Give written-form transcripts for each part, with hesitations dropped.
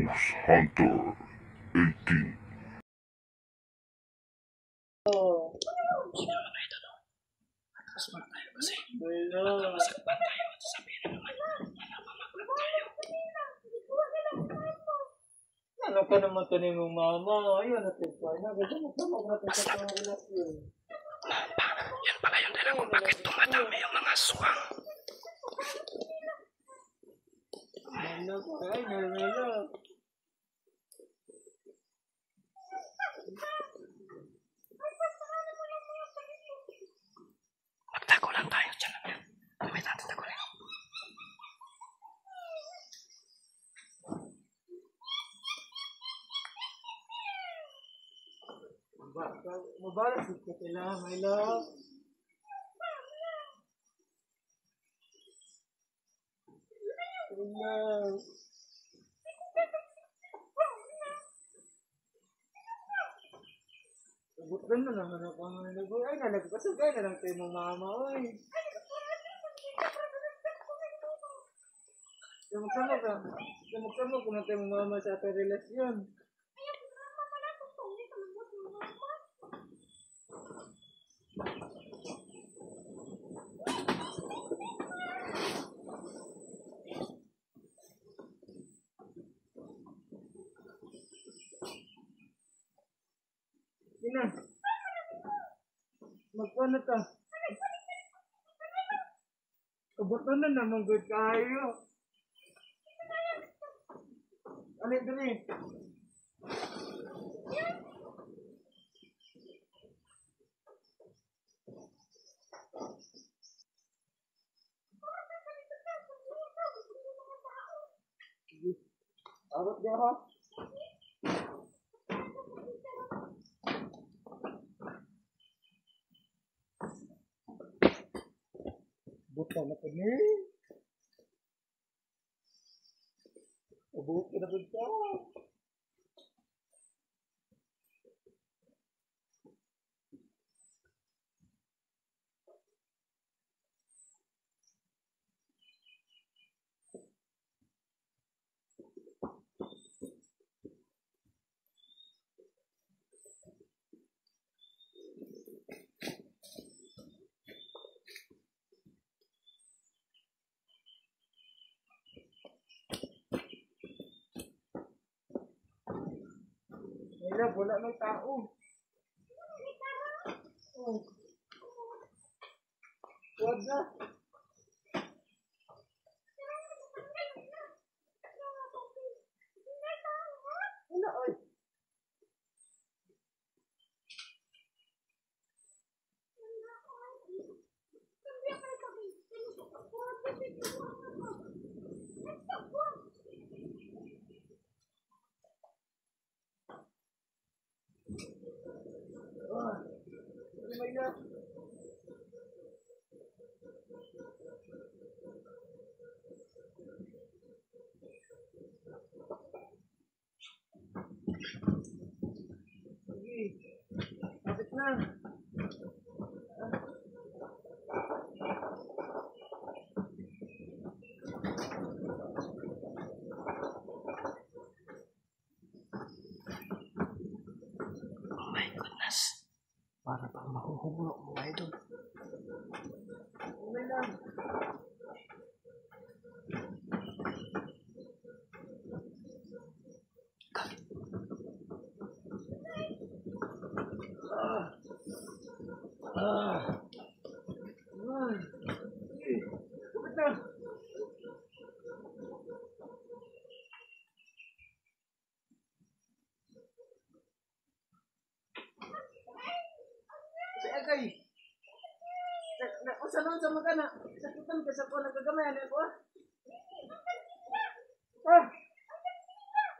Ghost Hunter 18. Atras muna tayo kasi baka masaktan tayo at sabihin na naman manapamaklap tayo. Ano ka naman ito ni mong mama? Ayun, natin pa. Nagagamag natin sa mga relasyon. Yan pala yung dahilan kung bakit tumadami yung mga aswang. Ano ka? Ay, nalala. Magtago lang tayo dyan lang yan. Gamit natin tago lang. Mabalas ka sila, my love. Love. Sagutan na naman ako ng lagoy. Ay, nalagpasagay na lang tayo mong mama, oy. Samag-samag ko na tayo mong mama sa ating relasyon. Ina, magpano ka? Kabuto na naman good kayo. Ano ito ni? Arot niya ha? Buta na ka ni. Abot ka na ka. Wala may tao. Oh. Wag na. Wala, oy. Oh my God. Agay. Usa nun sa magana. Sakitan ka sa ko nagagamayan ako.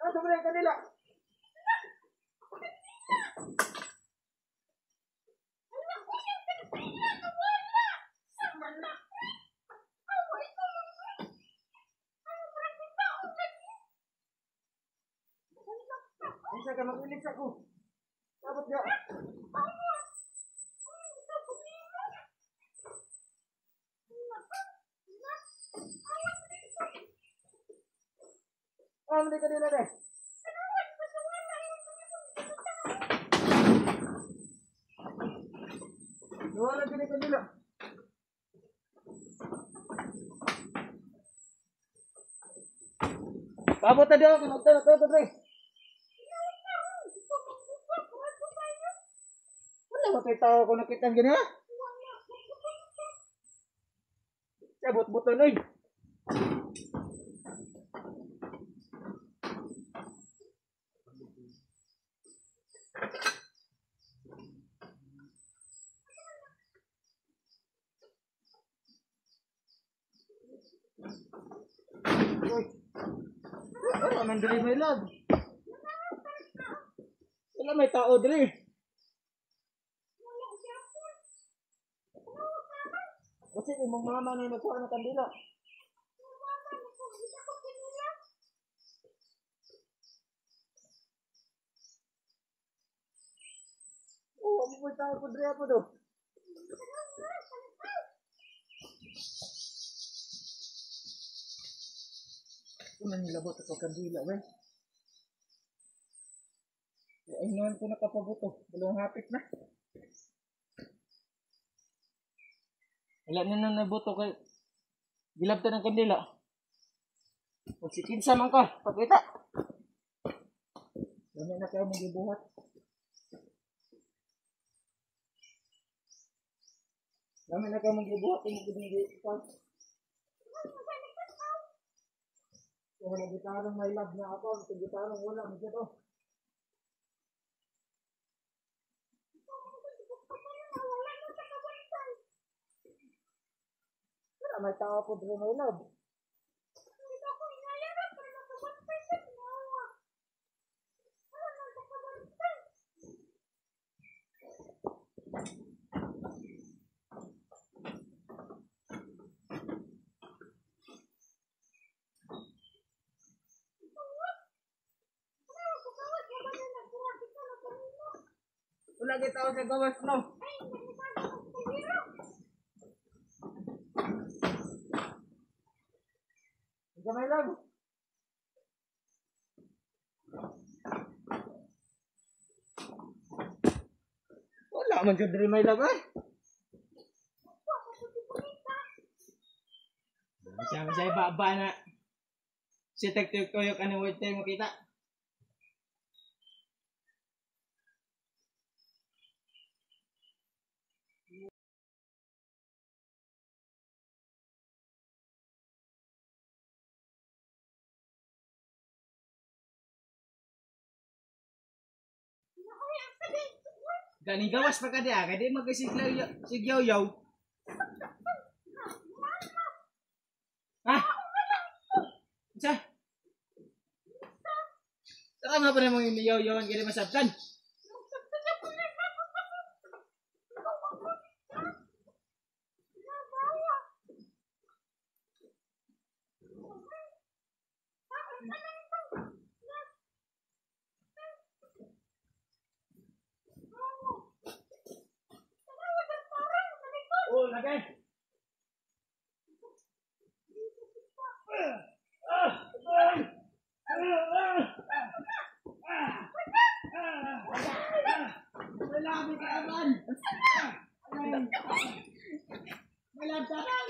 Sobre kanila. Isa ka mag-ilig sa ko. Sabot niya. Hindi ka nila deh. Wala ka nila. Pabot tadi ako, nagtanong tayo pre. Wala ba tayo tao ko nakita gini ha? Sabot buton oy. Wala man diri may love. Wala may tao diri. Kasi imong mama na nagkuha ng kandila. Oh, may tao po diri ako do. Kuman nilabot ako kandila, we. Ay, noon ko nakapabuto. Dalawang hapit na. Wala na nang nabuto kay gilabta ng kandila. Kung si kinsa man ka, pagkita. Dami na kayo mong gibuhat. Dami na kayo mong gibuhat. Yung gibigay ka. Kung walang gitarang may love na ako, kung gitarang wala, medyo to. Wala, may tao po dito may love. Wala kita ako sa gawas, no? Ika may love. Wala man dyan rin may love, eh. Siya masaya baba na. Si Tek-Tek ko yung kanang wait tayo makita. Gani gawas pa ka diya, kaya di magkasigyaw-yaw. Ha? Isa? Saka nga pa namang iniyaw-yawan kaya masabtan. Oh, lagay. May labi ka naman. May labi ka naman.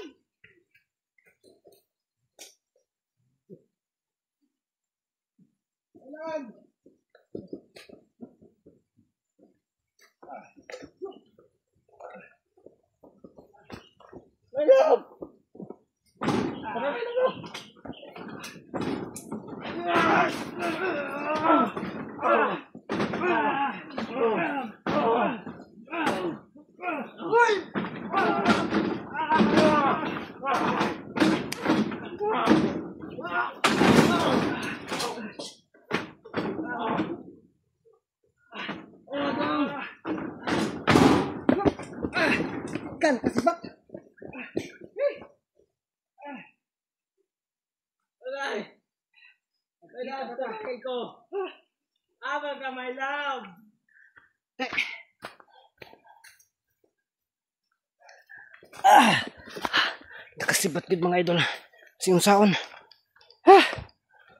Kan, kasibak. Alay! Alay, patay ko! Abang ka, my love! Nakasibat gid mga idol. Siyong-saon.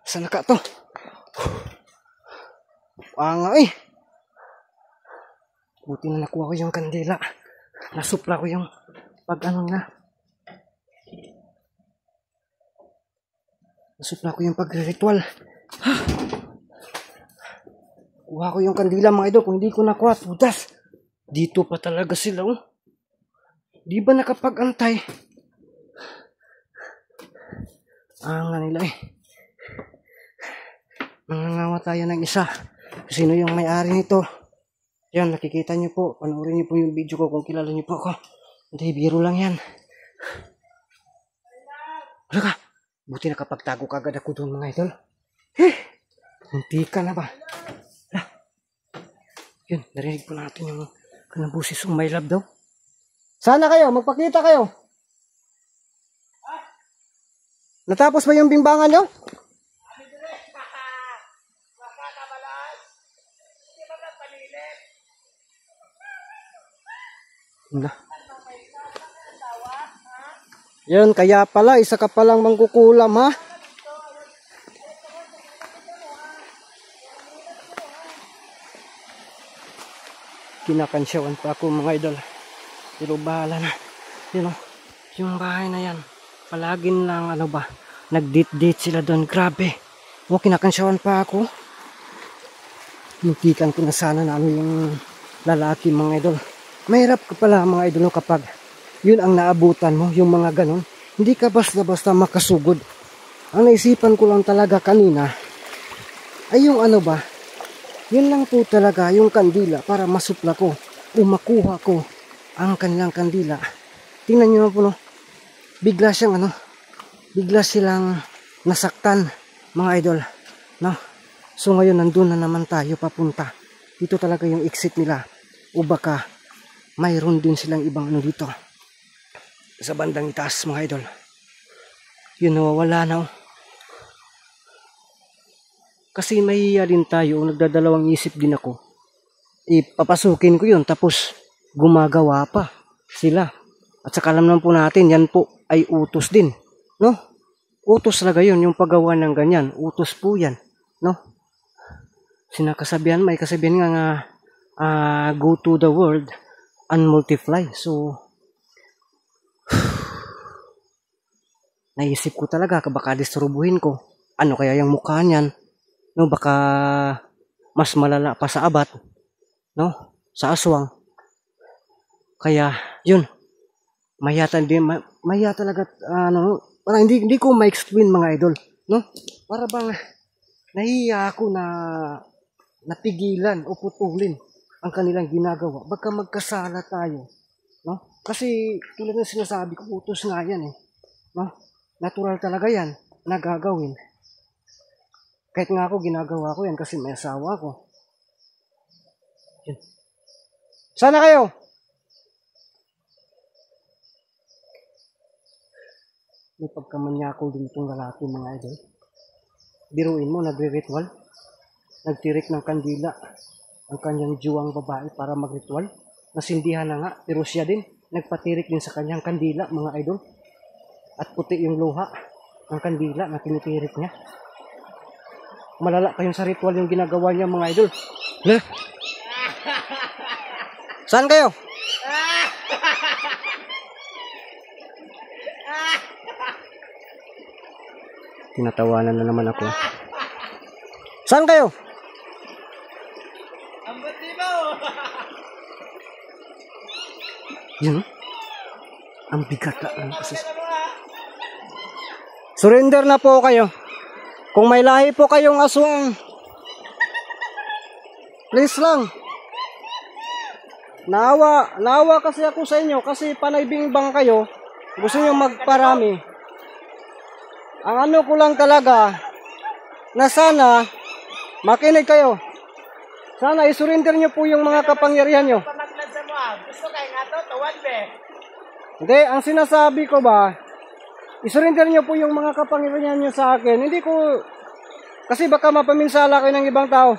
Sana ka to? Nga eh. Buti na nakuha ko yung kandila. Nasupla ko yung pag-ano na. Nasupla ko yung pag-ritual. Kuha ko yung kandila mga idol. Kung hindi ko nakuha, putas. Dito pa talaga sila oh. Di ba nakapag-antay? Nga nila eh. Nangangawa tayo ng isa. Sino yung may-ari nito? Yan, nakikita niyo po. Panoorin niyo po yung video ko kung kilala niyo po ako. Hindi, biro lang yan. Wala ka. Buti nakapagtago kagad ako doon mga idol. Hindi ka na ba? Yun, narinig po natin yung kanabusis ng my love daw. Sana kayo, magpakita kayo. Natapos ba yung bimbangan nyo? Na. Yun, kaya pala, isa ka palang mangkukulam ha. Kinakansyawan pa ako mga idol. Pero bahala na. Yun o, yung bahay na yan. Palagin lang ano ba, nag-date-date sila doon. Grabe. O, kinakansyawan pa ako. Muntikan ko na sana na ano yung lalaki mga idol. Mahirap ka pala mga idol kapag yun ang naabutan mo, yung mga ganon. Hindi ka basta-basta makasugod. Ang naisipan ko lang talaga kanina ay yung ano ba, yun lang po talaga yung kandila para masupla ko o makuha ko ang kanilang kandila. Tingnan nyo po no, bigla silang nasaktan mga idol. No? So ngayon nandun na naman tayo papunta. Dito talaga yung exit nila o baka mayroon din silang ibang ano dito sa bandang itaas mga idol. Yun nawawala na oh. Kasi mahihiya din tayo, nagdadalawang isip din ako. Ipapasukin ko yun tapos gumagawa pa sila. At saka alam naman po natin yan po ay utos din, no? Utos talaga yun yung paggawa ng ganyan. Utos po yan, no? Sinakasabihan, may kasabihan nga go to the world and multiply. So naisip ko talaga baka disturbuhin ko. Ano kaya yung mukha niyan? No, baka mas malala pa sa abat, no? Sa aswang. Kaya yun. Maya talaga parang hindi ko ma-explain mga idol, no? Para bang nahiya ako na napigilan o putulin ang kanilang ginagawa. Baka magkasala tayo, no? Kasi tulad ng sinasabi ko, utos nga yan eh, no? Natural talaga yan na gagawin. Kahit nga ako ginagawa ko yan kasi may asawa ko. Yun. Sana kayo. May pagkamanyako din itong lalaki mga idol. Biruin mo, nagre-ritual. Nagtirik ng kandila ang kanyang juwang babae para mag-ritual. Nasindihan na nga, pero siya din nagpatirik din sa kanyang kandila mga idol. At puti yung luha ng kandila na tinitirik niya. Malala pa yung sa ritual yung ginagawa niya mga idol. Saan kayo? Tinatawanan na naman ako. Saan kayo? Yun. Ang bigat lang kasi. Surrender na po kayo. Kung may lahi po kayong aswang, please lang. Naawa kasi ako sa inyo kasi panay bingbang kayo. Gusto nyo magparami. Ang ano ko lang talaga, na sana, makinig kayo. Sana isurrender nyo po yung mga kapangyarihan nyo. Hindi, ang sinasabi ko ba, isurrender nyo po yung mga kapangyarihan nyo sa akin. Hindi ko, kasi baka mapaminsala kayo ng ibang tao.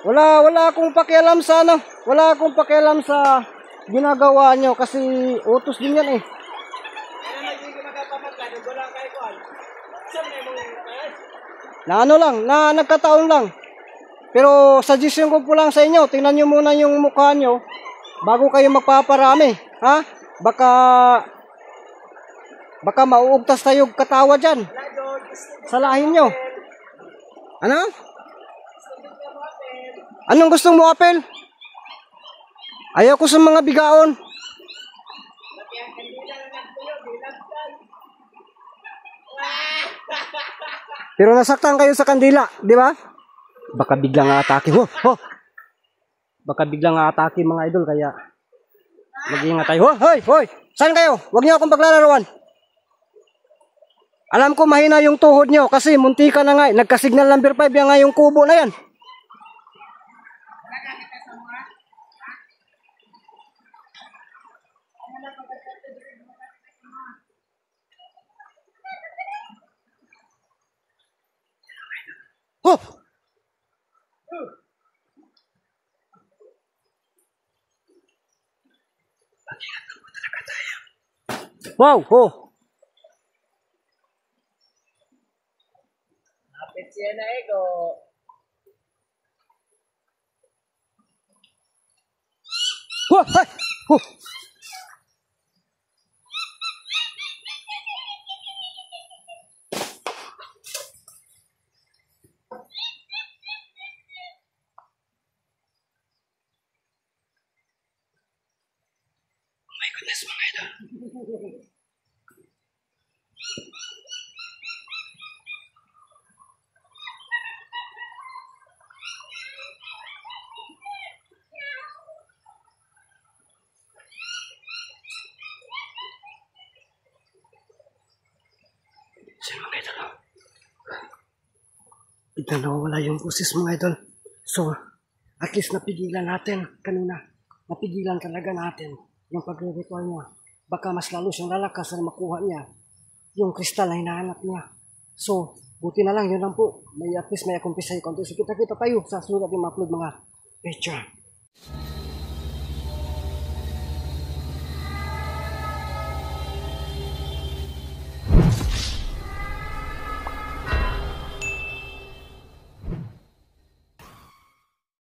Wala akong pakialam sa ano. Wala akong pakialam sa ginagawa nyo kasi utos din yan eh. Na ano lang, na nagkataon lang. Pero suggestion ko po lang sa inyo, tingnan nyo muna yung mukha nyo bago kayo magpaparami. Ha? Baka mauugtas tayo katawa dyan. Salahin nyo. Ano? Anong gusto mo, Apel? Ayaw ko sa mga bigaon. Pero nasaktan kayo sa kandila, di ba? Baka biglang atake. Baka biglang atake mga idol, kaya mag-iingat tayo. Hoy! Saan kayo? Huwag niyo akong paglalaruan. Alam ko mahina yung tuhod nyo kasi munti ka na nga. Nagka-signal number 5 yan nga yung kubo na yan. Oh! Wow! Oh! Kapit siya na ego. Oh! Ay! Oh! My goodness, mga idol. Sino mga idol? Biglang nawawala yung boses mga idol. So, at least napigilan natin kanina. Napigilan talaga natin yung pagre-ritual niya. Baka mas lalo siyang lalakas na makuha niya yung kristal na hinahanap niya. So, buti na lang, yun lang po. At least may akumpisa yung konti. So, kita-kita tayo sa sulat yung upload mga picture.